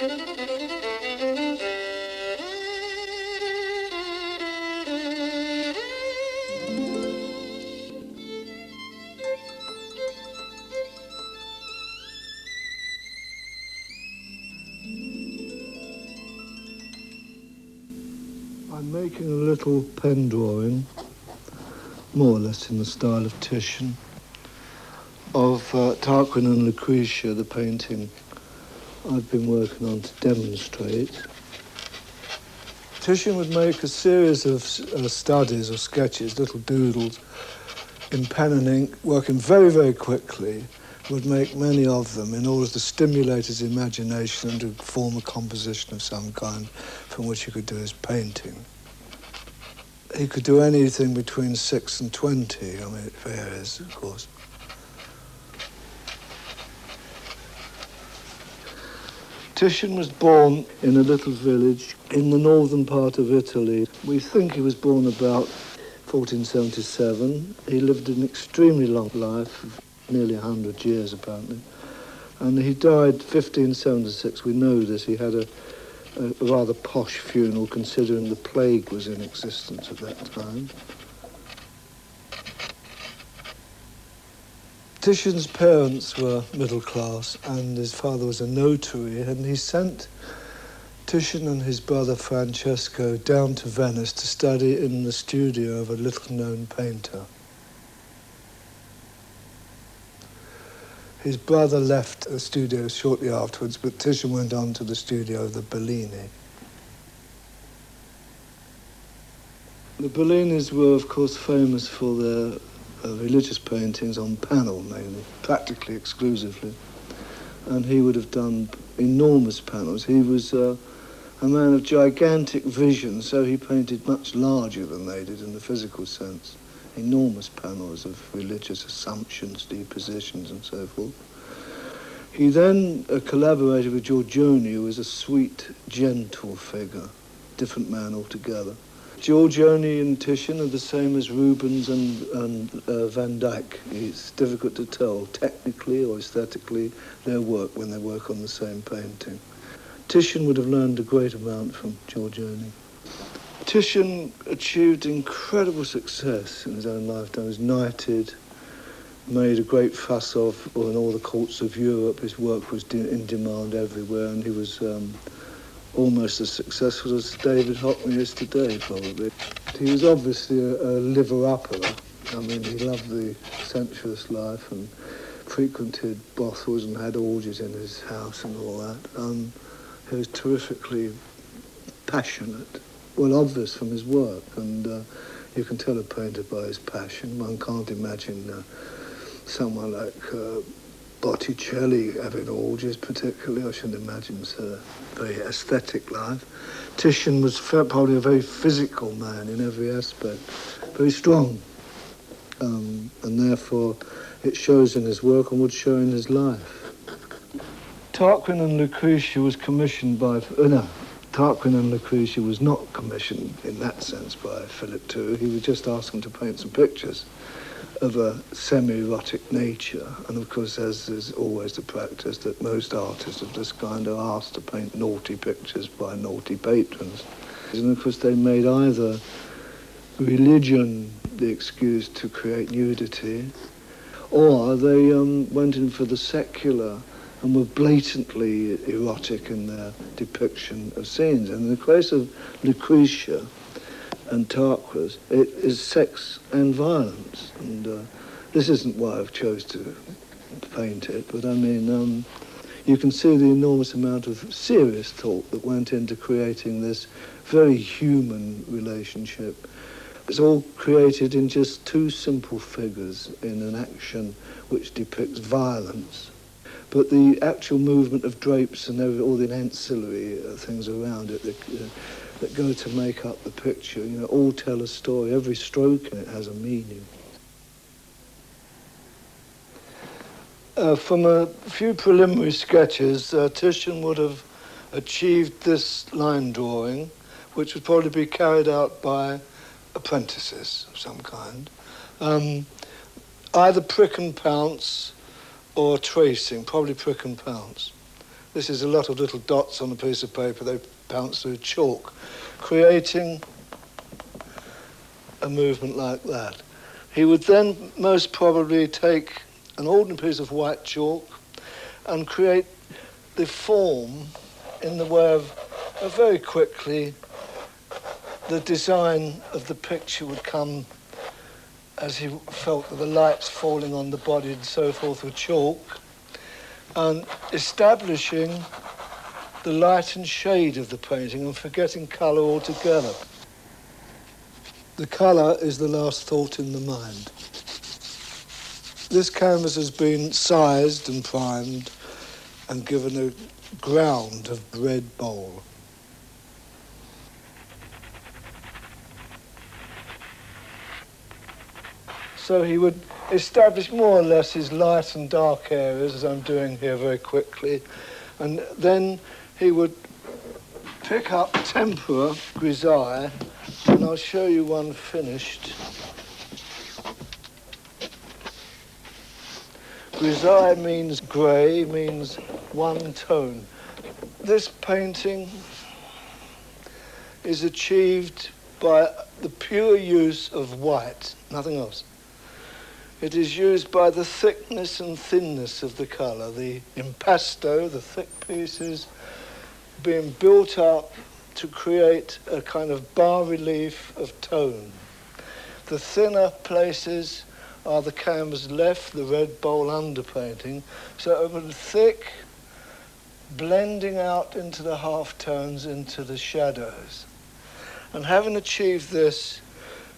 I'm making a little pen drawing, more or less in the style of Titian, of Tarquin and Lucretia, the painting I've been working on to demonstrate. Titian would make a series of studies or sketches, little doodles, in pen and ink, working very, very quickly, would make many of them in order to stimulate his imagination and to form a composition of some kind from which he could do his painting. He could do anything between 6 and 20. I mean, it varies, of course. Titian was born in a little village in the northern part of Italy. We think he was born about 1477. He lived an extremely long life, nearly 100 years apparently. And he died 1576. We know this. He had a rather posh funeral, considering the plague was in existence at that time. Titian's parents were middle class, and his father was a notary, and he sent Titian and his brother Francesco down to Venice to study in the studio of a little-known painter. His brother left the studio shortly afterwards, but Titian went on to the studio of the Bellini. The Bellinis were, of course, famous for their religious paintings on panel, mainly, practically exclusively. And he would have done enormous panels. He was a man of gigantic vision, so he painted much larger than they did in the physical sense. Enormous panels of religious assumptions, depositions, and so forth. He then collaborated with Giorgione, who was a sweet, gentle figure, different man altogether. Giorgione and Titian are the same as Rubens and Van Dyck. It's difficult to tell, technically or aesthetically, their work when they work on the same painting. Titian would have learned a great amount from Giorgione. Titian achieved incredible success in his own lifetime. He was knighted, made a great fuss of in all the courts of Europe. His work was in demand everywhere, and he was almost as successful as David Hockney is today, probably. He was obviously a liver-upper. I mean, he loved the sensuous life and frequented brothels and had orgies in his house and all that. He was terrifically passionate. Well, obvious from his work, and you can tell a painter by his passion. One can't imagine someone like Botticelli having orgies, particularly. I shouldn't imagine it's a very aesthetic life. Titian was probably a very physical man in every aspect, very strong, and therefore it shows in his work and would show in his life. Tarquin and Lucretia was commissioned by... Tarquin and Lucretia was not commissioned in that sense by Philip II. He was just asked him to paint some pictures of a semi-erotic nature. And of course, as is always the practice, that most artists of this kind are asked to paint naughty pictures by naughty patrons. And of course, they made either religion the excuse to create nudity, or they went in for the secular and were blatantly erotic in their depiction of scenes. And in the case of Lucretia and Tarquin, it is sex and violence. And this isn't why I've chose to paint it, but I mean, you can see the enormous amount of serious thought that went into creating this very human relationship. It's all created in just two simple figures in an action which depicts violence. But the actual movement of drapes and all the ancillary things around it that go to make up the picture, you know, all tell a story. Every stroke in it has a meaning. From a few preliminary sketches, Titian would have achieved this line drawing, which would probably be carried out by apprentices of some kind. Either prick and pounce or tracing, probably prick and pounce. This is a lot of little dots on a piece of paper they bounce through chalk, creating a movement like that. He would then most probably take an ordinary piece of white chalk and create the form in the way of very quickly the design of the picture would come as he felt that the light's falling on the body and so forth with chalk, and establishing the light and shade of the painting and forgetting colour altogether. The colour is the last thought in the mind. This canvas has been sized and primed and given a ground of red bole. So he would establish more or less his light and dark areas, as I'm doing here very quickly, and then he would pick up tempera, grisaille, and I'll show you one finished. Grisaille means grey, means one tone. This painting is achieved by the pure use of white, nothing else. It is used by the thickness and thinness of the colour, the impasto, the thick pieces, being built up to create a kind of bas-relief of tone. The thinner places are the canvas left, the red bole underpainting, so it was thick, blending out into the half-tones, into the shadows. And having achieved this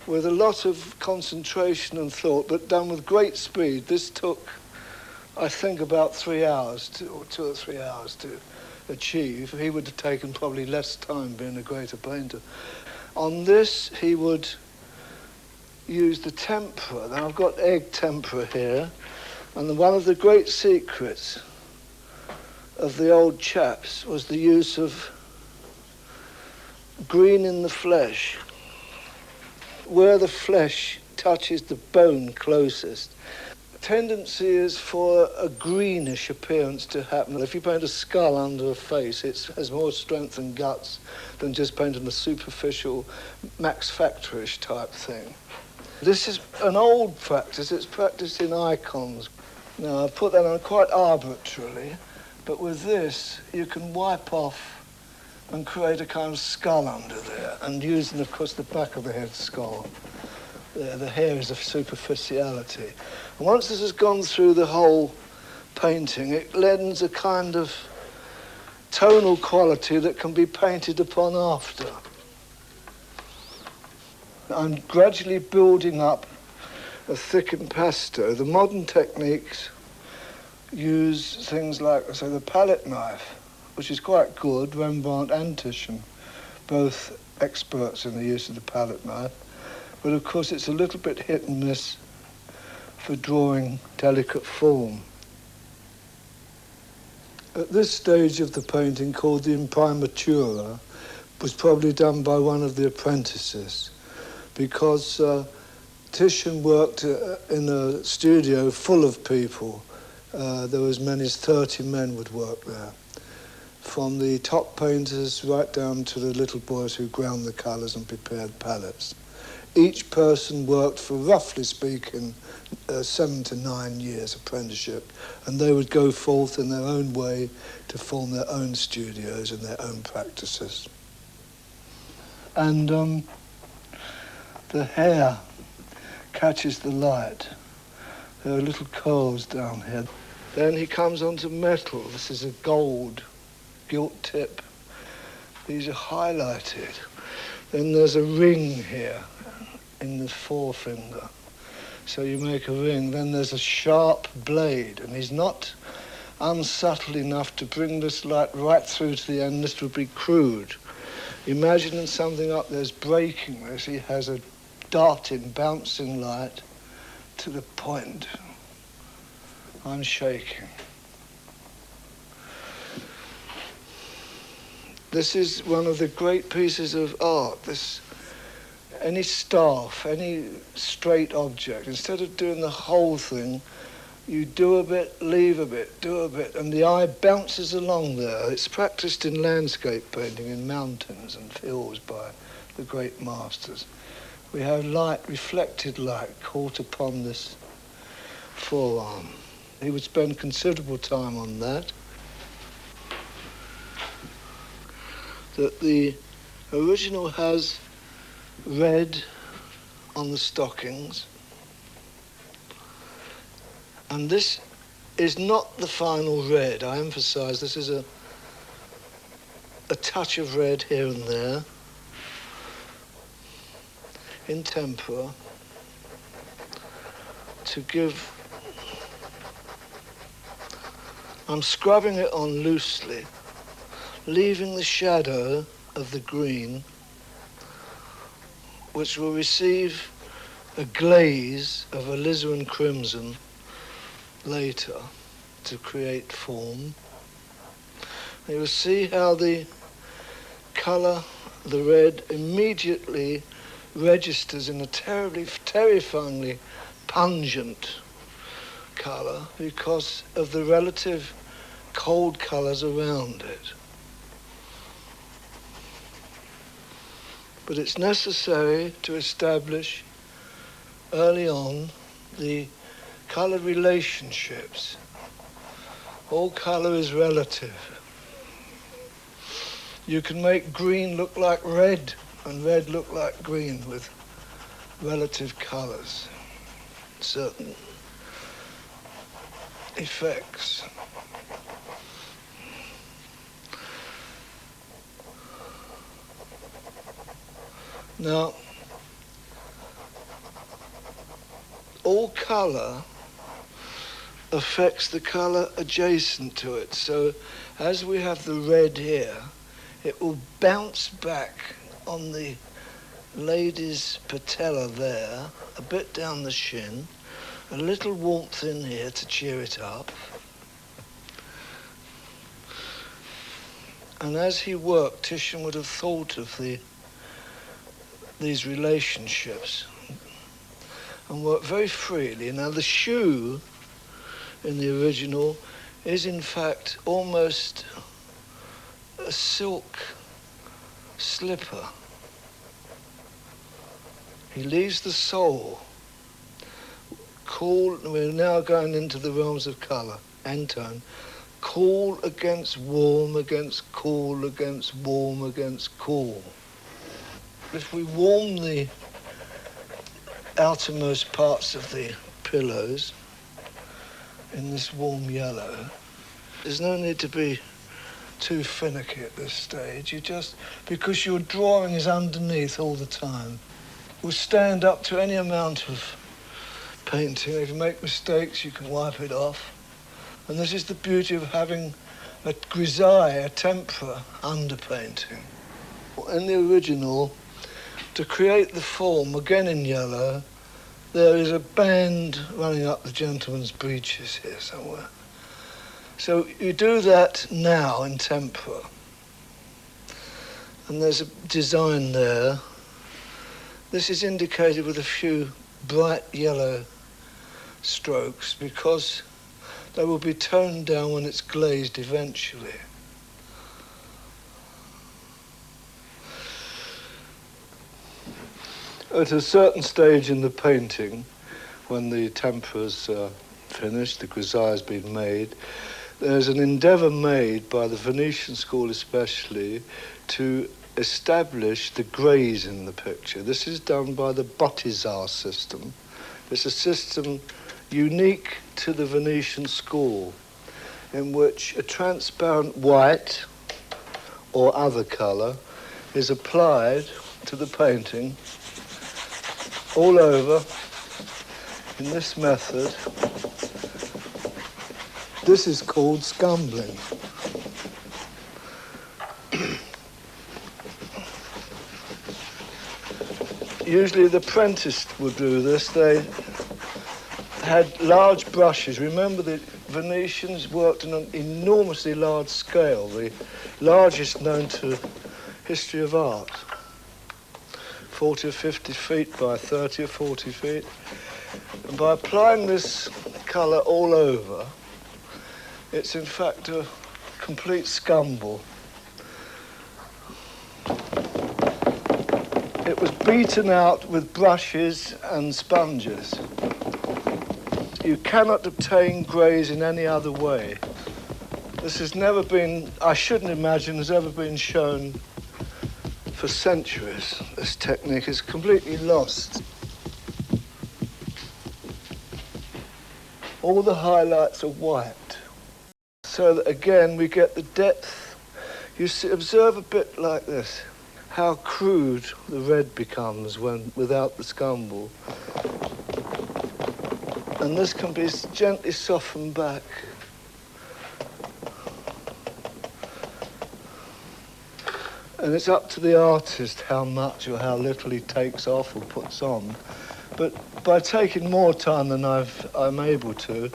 with a lot of concentration and thought, but done with great speed, this took, I think, about 3 hours, 2 or 3 hours to achieve. He would have taken probably less time being a greater painter. On this, he would use the tempera. Now, I've got egg tempera here, and one of the great secrets of the old chaps was the use of green in the flesh. Where the flesh touches the bone closest, the tendency is for a greenish appearance to happen. If you paint a skull under a face, it has more strength and guts than just painting a superficial Max Factorish type thing. This is an old practice. It's practiced in icons. Now, I've put that on quite arbitrarily, but with this, you can wipe off and create a kind of skull under there, and using, of course, the back of the head skull. The hair is a superficiality. And once this has gone through the whole painting, it lends a kind of tonal quality that can be painted upon after. I'm gradually building up a thick impasto. The modern techniques use things like, say, the palette knife, which is quite good, Rembrandt and Titian, both experts in the use of the palette knife. But of course it's a little bit hit and miss for drawing delicate form. At this stage of the painting, called the imprimatura, was probably done by one of the apprentices, because Titian worked in a studio full of people. There were as many as 30 men would work there, from the top painters right down to the little boys who ground the colours and prepared palettes. Each person worked for, roughly speaking, 7 to 9 years apprenticeship, and they would go forth in their own way to form their own studios and their own practices. And the hair catches the light. There are little curls down here. Then he comes onto metal. This is a gold gilt tip. These are highlighted. Then there's a ring here in the forefinger. So you make a ring. Then there's a sharp blade, and he's not unsubtle enough to bring this light right through to the end. This would be crude. Imagining something up there's breaking this, he has a darting, bouncing light to the point. I'm shaking. This is one of the great pieces of art. Any staff, any straight object, instead of doing the whole thing You do a bit, leave a bit, do a bit, and the eye bounces along there. It's practiced in landscape painting in mountains and hills by the great masters. We have light, reflected light, caught upon this forearm. He would spend considerable time on that. That the original has red on the stockings, and this is not the final red. I emphasize this is a touch of red here and there in tempera to give. I'm scrubbing it on loosely, leaving the shadow of the green, which will receive a glaze of alizarin crimson later to create form. You will see how the colour, the red, immediately registers in a terrifyingly pungent colour because of the relative cold colours around it. But it's necessary to establish early on the colour relationships. All colour is relative. You can make green look like red and red look like green with relative colours, certain effects. Now, all colour affects the colour adjacent to it. So as we have the red here, it will bounce back on the lady's patella there, a bit down the shin, a little warmth in here to cheer it up. And as he worked, Titian would have thought of these relationships and worked very freely. Now the shoe in the original is in fact almost a silk slipper. He leaves the sole cool. We're now going into the realms of colour and tone. Cool against warm, against cool, against warm, against cool. If we warm the outermost parts of the pillows in this warm yellow, there's no need to be too finicky at this stage. You just, because your drawing is underneath all the time, will stand up to any amount of painting. If you make mistakes, you can wipe it off. And this is the beauty of having a grisaille, a tempera underpainting. In the original, to create the form, again in yellow, there is a band running up the gentleman's breeches here somewhere. So you do that now in tempera. And there's a design there. This is indicated with a few bright yellow strokes because they will be toned down when it's glazed eventually. At a certain stage in the painting, when the tempera's finished, the grisaille's been made, there's an endeavour made by the Venetian school especially to establish the greys in the picture. This is done by the Bottizzar system. It's a system unique to the Venetian school in which a transparent white or other colour is applied to the painting all over in this method. This is called scumbling. Usually the apprentice would do this. They had large brushes. Remember, the Venetians worked on an enormously large scale, the largest known to history of art. 40 or 50 feet by 30 or 40 feet. And by applying this colour all over. It's in fact a complete scumble. It was beaten out with brushes and sponges. You cannot obtain greys in any other way. This has never been, I shouldn't imagine, has ever been shown for centuries. This technique is completely lost. All the highlights are white, so that again we get the depth. You see, observe a bit like this, how crude the red becomes when without the scumble. And this can be gently softened back. And it's up to the artist how much or how little he takes off or puts on. But by taking more time than I'm able to,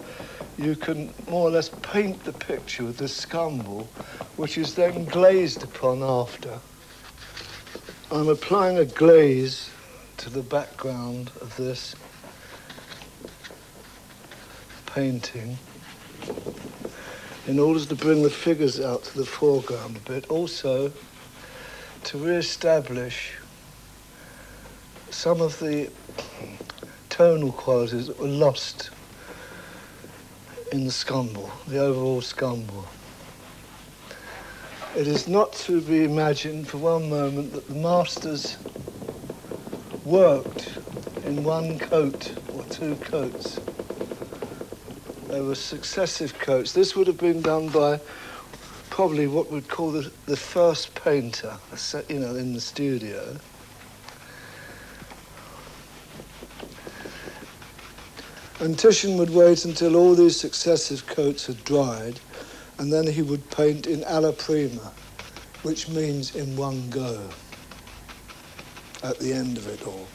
you can more or less paint the picture with this scumble, which is then glazed upon after. I'm applying a glaze to the background of this painting in order to bring the figures out to the foreground a bit, also to re-establish some of the tonal qualities that were lost in the scumble, the overall scumble. It is not to be imagined for one moment that the masters worked in one coat or two coats. There were successive coats. This would have been done by probably what we'd call the first painter, you know, in the studio. And Titian would wait until all these successive coats had dried, and then he would paint in alla prima, which means in one go, at the end of it all.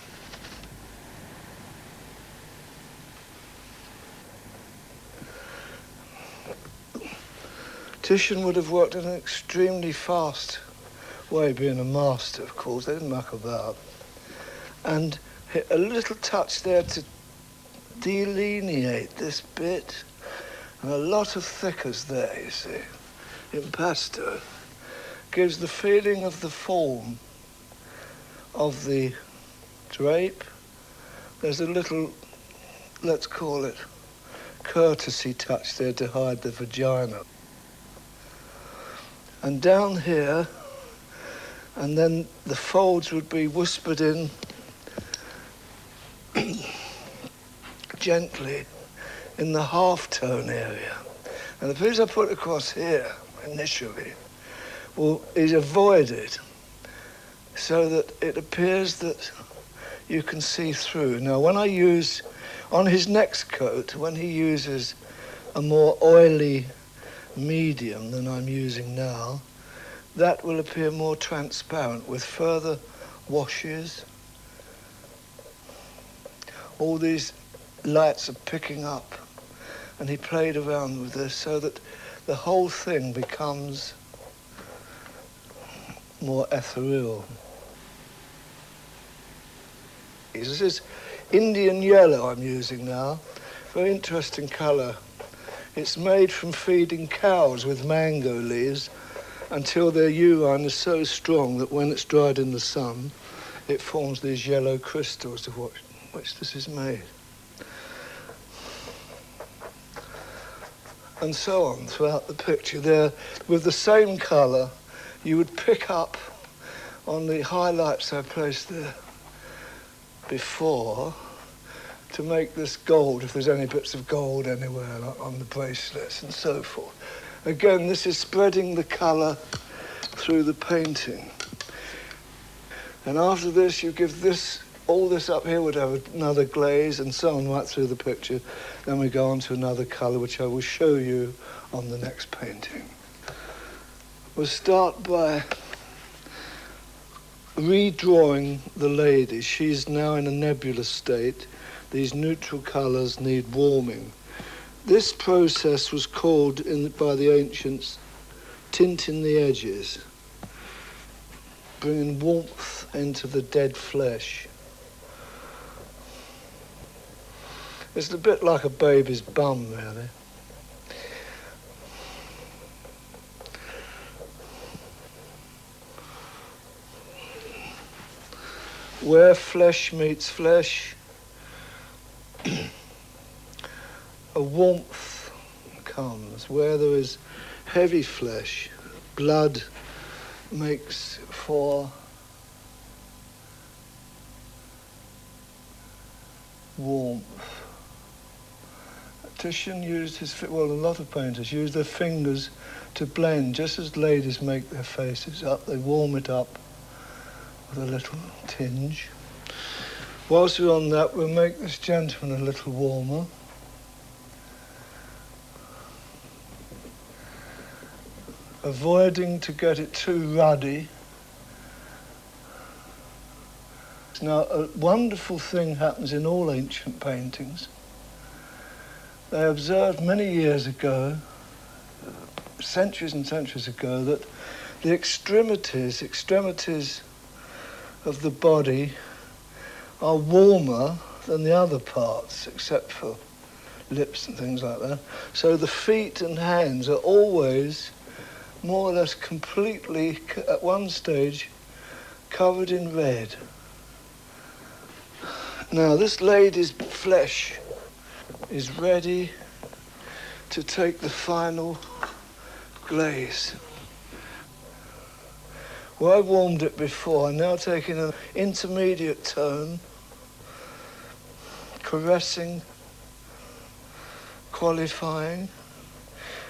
Titian would have worked in an extremely fast way, being a master, of course. They didn't muck about. And a little touch there to delineate this bit, and a lot of thickers there, you see, impasto, gives the feeling of the form of the drape. There's a little, let's call it, courtesy touch there to hide the vagina. And down here, and then the folds would be whispered in gently in the half-tone area. And the piece I put across here, initially, is avoided so that it appears that you can see through. Now, when I use, on his next coat, when he uses a more oily medium than I'm using now, that will appear more transparent with further washes. All these lights are picking up, and he played around with this so that the whole thing becomes more ethereal. This is Indian yellow I'm using now, very interesting colour. It's made from feeding cows with mango leaves until their urine is so strong that when it's dried in the sun, it forms these yellow crystals of which this is made. And so on throughout the picture. There, with the same colour, you would pick up on the highlights I placed there before to make this gold, if there's any bits of gold anywhere, like on the bracelets and so forth. Again, this is spreading the colour through the painting. And after this, you give this, all this up here would have another glaze and so on right through the picture. Then we go on to another colour, which I will show you on the next painting. We'll start by redrawing the lady. She's now in a nebulous state. These neutral colours need warming. This process was called by the ancients tinting the edges, bringing warmth into the dead flesh. It's a bit like a baby's bum, really. Where flesh meets flesh, a warmth comes. Where there is heavy flesh, blood makes for warmth. Titian used a lot of painters use their fingers to blend, just as ladies make their faces up. They warm it up with a little tinge. Whilst we're on that, we'll make this gentleman a little warmer. Avoiding to get it too ruddy. Now, a wonderful thing happens in all ancient paintings. They observed many years ago, centuries and centuries ago, that the extremities of the body are warmer than the other parts, except for lips and things like that. So the feet and hands are always more or less completely, at one stage, covered in red. Now, this lady's flesh is ready to take the final glaze. Well, I warmed it before. I'm now taking an intermediate tone, caressing, qualifying.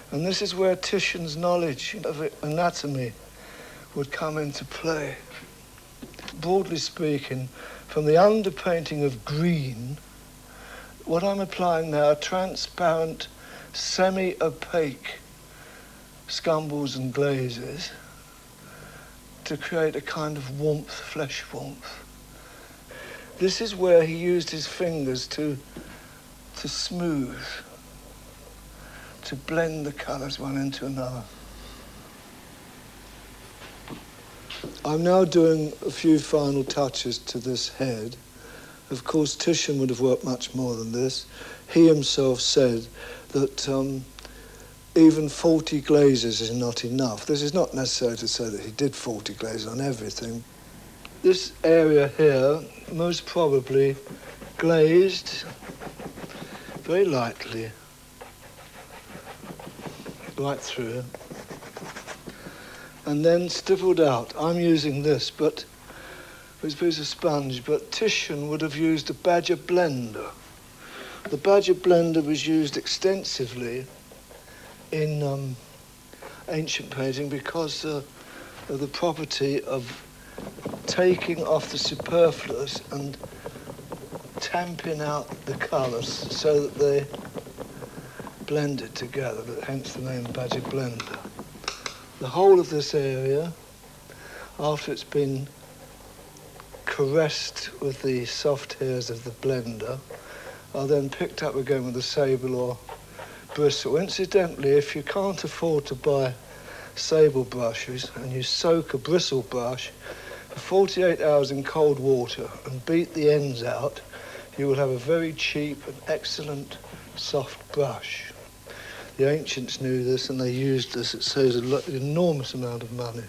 And this is where Titian's knowledge of anatomy would come into play. Broadly speaking, from the underpainting of green, what I'm applying now are transparent, semi-opaque scumbles and glazes to create a kind of warmth, flesh warmth. This is where he used his fingers to smooth, to blend the colours one into another. I'm now doing a few final touches to this head. Of course, Titian would have worked much more than this. He himself said that even 40 glazes is not enough. This is not necessary to say that he did 40 glazes on everything. This area here, most probably glazed very lightly, right through, and then stippled out. I'm using this, but it's a piece of sponge, but Titian would have used a badger blender. The badger blender was used extensively in ancient painting because of the property of taking off the superfluous and tamping out the colours so that they blended together, hence the name badger blender. The whole of this area, after it's been caressed with the soft hairs of the blender, are then picked up again with a sable or bristle. Incidentally, if you can't afford to buy sable brushes and you soak a bristle brush for 48 hours in cold water and beat the ends out, you will have a very cheap and excellent soft brush. The ancients knew this and they used this. It saves an enormous amount of money.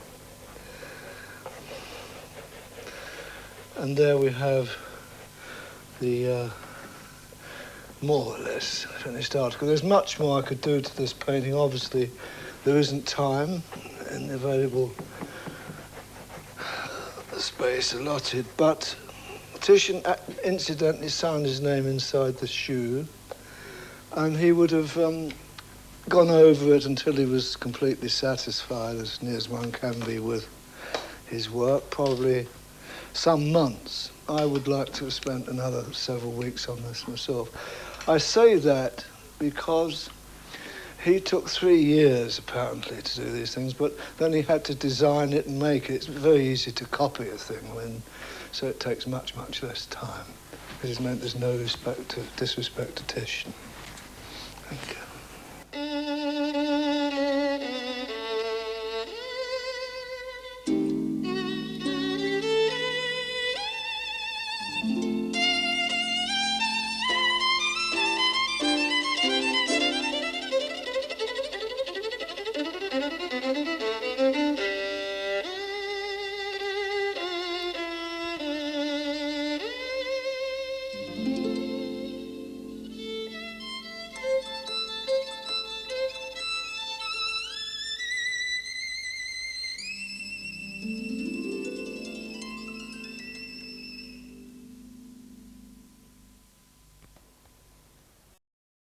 And there we have the more or less finished article. There's much more I could do to this painting. Obviously, there isn't time in the available space allotted, but Titian incidentally signed his name inside the shoe, and he would have gone over it until he was completely satisfied, as near as one can be, with his work, probably some months. I would like to have spent another several weeks on this myself. I say that because he took 3 years, apparently, to do these things, but then he had to design it and make it. It's very easy to copy a thing, so it takes much, much less time. It has meant there's no disrespect to Titian. Thank you.